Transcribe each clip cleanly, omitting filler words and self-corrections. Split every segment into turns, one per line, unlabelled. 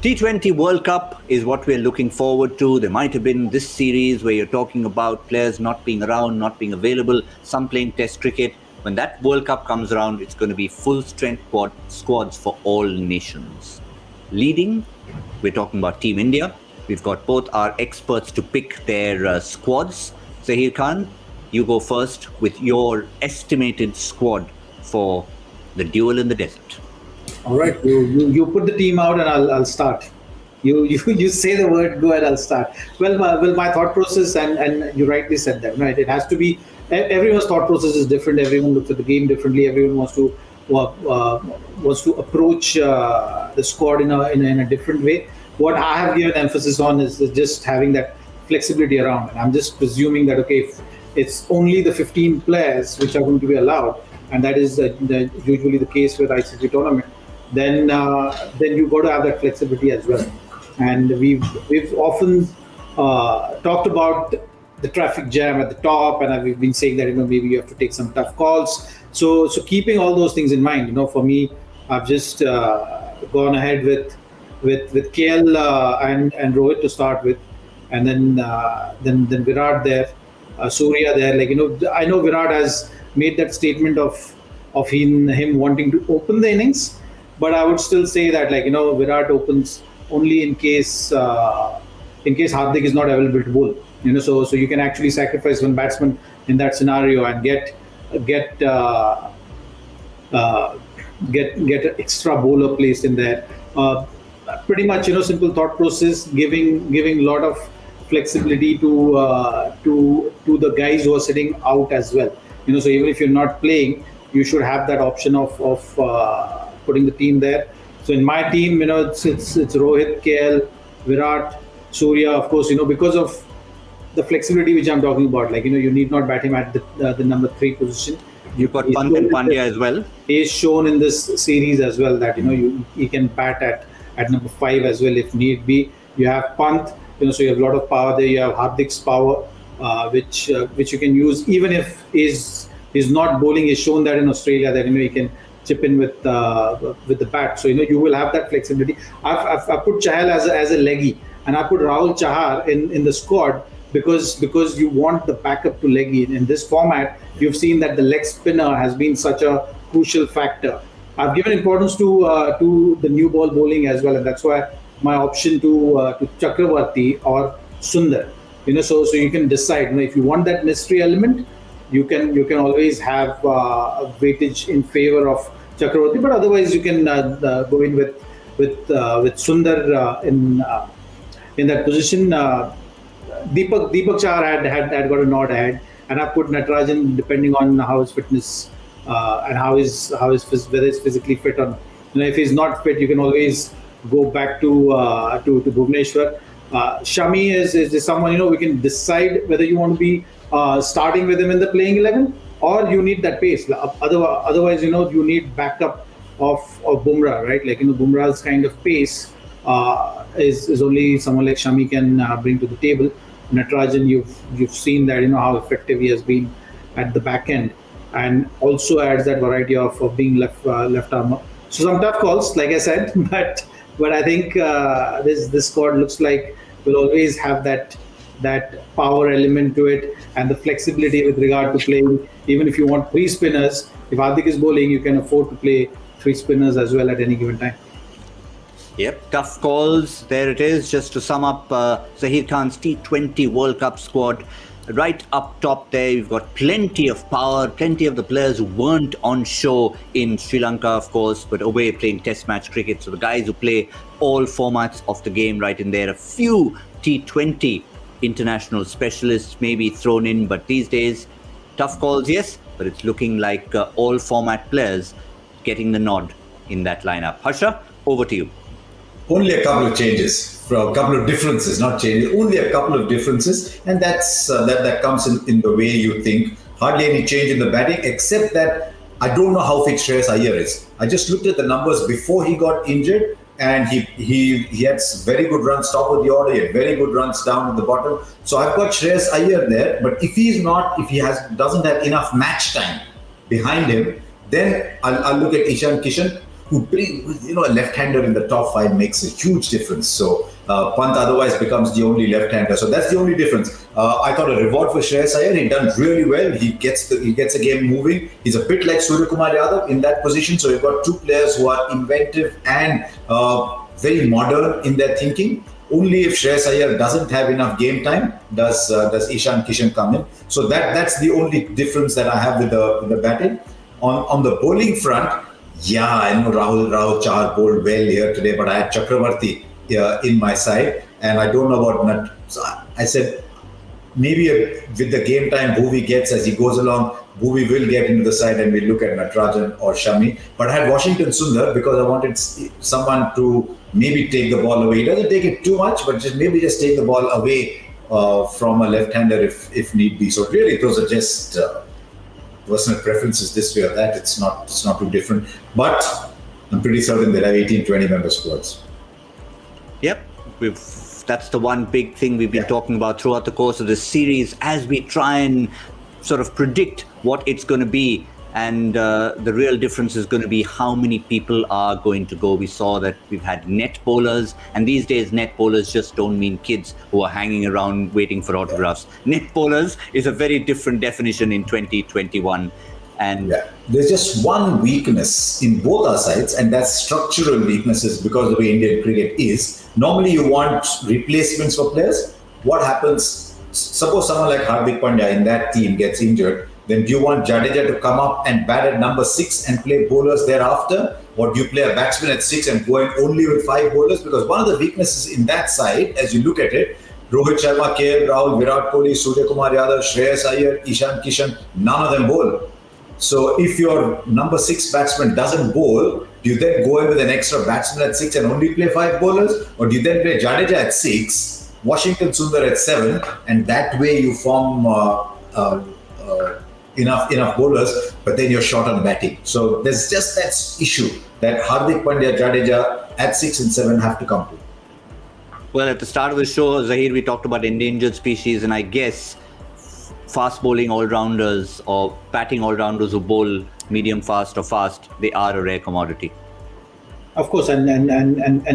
T20 World Cup is what we're looking forward to. There might have been this series where you're talking about players not being around, not being available, some playing Test cricket. When that World Cup comes around, it's going to be full-strength squads for all nations. Leading, we're talking about Team India. We've got both our experts to pick their squads. Zaheer Khan, you go first with your estimated squad for the duel in the desert.
All right, you put the team out and I'll start. You say the word go and I'll start. Well, my thought process and you rightly said that, right? It has to be, everyone's thought process is different. Everyone looks at the game differently. Everyone wants to approach the squad in a different way. What I have given emphasis on is just having that flexibility around. And I'm just presuming that if it's only the 15 players which are going to be allowed, and that is usually the case with ICC tournament, then you've got to have that flexibility as well. And we've often talked about the traffic jam at the top, and we've been saying that maybe you have to take some tough calls. So keeping all those things in mind, for me, I've just gone ahead with KL and Rohit to start with, and then Virat there, Surya there. I know Virat has made that statement of him wanting to open the innings. But I would still say that Virat opens only in case Hardik is not available to bowl. So you can actually sacrifice one batsman in that scenario and get an extra bowler placed in there. Pretty much simple thought process, giving a lot of flexibility to the guys who are sitting out as well. So even if you're not playing, you should have that option of putting the team there. So in my team, it's Rohit, KL, Virat, Surya, of course, because of the flexibility which I'm talking about. You need not bat him at the number 3 position.
You've got Pant and Pandya as well.
He's shown in this series as well that he can bat at number 5 as well if need be. You have Pant, so you have a lot of power there. You have Hardik's power, which you can use even if he's not bowling. He's shown that in Australia that he can chip in with the bat. So you will have that flexibility. I've put Chahal as a leggy, and I put Rahul Chahar in the squad because you want the backup to leggy. In this format, you've seen that the leg spinner has been such a crucial factor. I've given importance to the new ball bowling as well, and that's why my option to Chakravarti or Sundar. So you can decide. If you want that mystery element, you can always have a weightage in favor of Chakravarti, but otherwise you can go in with Sundar in that position. Deepak Chahar had got a nod ahead, and I put Natarajan depending on how his fitness and whether he's physically fit or not. If he's not fit, you can always go back to Bhuvneshwar. Shami is someone we can decide whether you want to be starting with him in the playing 11 or you need that pace. Otherwise, you need backup of Bumrah, right? Bumrah's kind of pace is only someone like Shami can bring to the table. Natarajan, you've seen that how effective he has been at the back end, and also adds that variety of being left armer. So some tough calls, like I said, but I think this squad looks like will always have that power element to it and the flexibility with regard to playing. Even if you want 3 spinners, if Hardik is bowling, you can afford to play 3 spinners as well at any given time.
Yep, tough calls. There it is. Just to sum up Zaheer Khan's T20 World Cup squad. Right up top there, you've got plenty of power, plenty of the players who weren't on show in Sri Lanka, of course, but away playing test match cricket. So the guys who play all formats of the game right in there. A few T20 international specialists maybe thrown in, but these days, tough calls, yes, but it's looking like all format players getting the nod in that lineup. Harsha, over to you.
Only a couple of changes, a couple of differences, not changes, only a couple of differences, and that comes in the way you think. Hardly any change in the batting, except that I don't know how fit Shreyas Iyer is. I just looked at the numbers before he got injured, and he had very good runs top of the order, he had very good runs down at the bottom. So I've got Shreyas Iyer there, but if he doesn't have enough match time behind him, then I'll look at Ishan Kishan. who play, a left-hander in the top five makes a huge difference. So Pant otherwise becomes the only left-hander. So that's the only difference. I thought a reward for Shreyas Iyer. He done really well. He gets the game moving. He's a bit like Surya Kumar Yadav in that position. So you've got two players who are inventive and very modern in their thinking. Only if Shreyas Iyer doesn't have enough game time does Ishan Kishan come in. So that's the only difference that I have with the batting. On the bowling front, yeah, I know Rahul Chahar bowled well here today, but I had Chakravarti in my side, and I don't know about Nat. So I said maybe with the game time Bhuvi gets as he goes along, Bhuvi will get into the side and we'll look at Natarajan or Shami. But I had Washington Sundar because I wanted someone to maybe take the ball away. He doesn't take it too much, but just take the ball away from a left-hander if need be. So really, those are just personal preferences this way or that. It's not too different. But I'm pretty certain they'll have 18-20 member squads.
Yep, that's the one big thing we've been talking about throughout the course of this series as we try and sort of predict what it's going to be. And the real difference is going to be how many people are going to go. We saw that we've had net bowlers, and these days net bowlers just don't mean kids who are hanging around waiting for autographs. Net bowlers is a very different definition in 2021. And
there's just one weakness in both our sides, and that's structural weaknesses because of the way Indian cricket is. Normally you want replacements for players. What happens? Suppose someone like Hardik Pandya in that team gets injured. Then do you want Jadeja to come up and bat at number 6 and play bowlers thereafter? Or do you play a batsman at 6 and go in only with 5 bowlers? Because one of the weaknesses in that side, as you look at it, Rohit Sharma, KL Rahul, Virat Kohli, Surya Kumar Yadav, Shreyas Iyer, Ishan Kishan, none of them bowl. So if your number 6 batsman doesn't bowl, do you then go in with an extra batsman at 6 and only play 5 bowlers? Or do you then play Jadeja at 6, Washington Sundar at 7, and that way you form enough bowlers, but then you're short on batting. So there's just that issue that Hardik Pandya, Jadeja at 6 and 7 have to come to.
Well, at the start of the show, Zaheer, we talked about endangered species, and I guess fast bowling all-rounders or batting all-rounders who bowl medium fast or fast, they are a rare commodity.
Of course, and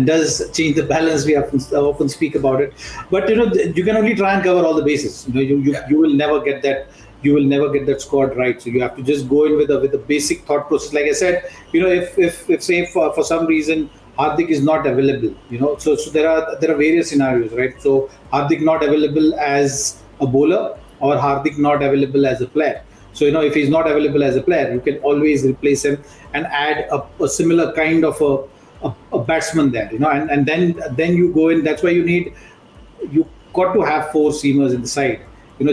does change the balance. We often speak about it, but you can only try and cover all the bases. You will never get that. You will never get that squad right. So you have to just go in with a basic thought process. Like I said, if say for some reason Hardik is not available, so there are various scenarios, right? So Hardik not available as a bowler or Hardik not available as a player. So if he's not available as a player, you can always replace him and add a similar kind of a batsman there, and then you go in. That's why you got to have 4 seamers in the side.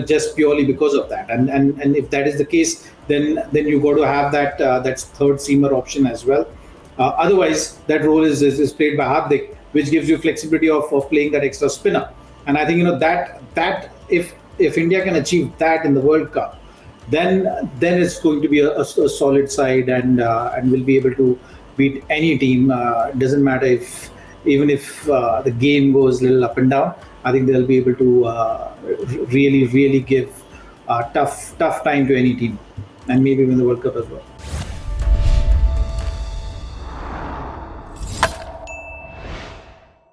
Just purely because of that, and if that is the case, then you got to have that third seamer option as well. Otherwise, that role is played by Hardik, which gives you flexibility of playing that extra spinner. And I think that if India can achieve that in the World Cup, then it's going to be a solid side and will be able to beat any team. Doesn't matter even if the game goes a little up and down. I think they'll be able to really give tough time to any team, and maybe win the World Cup as well.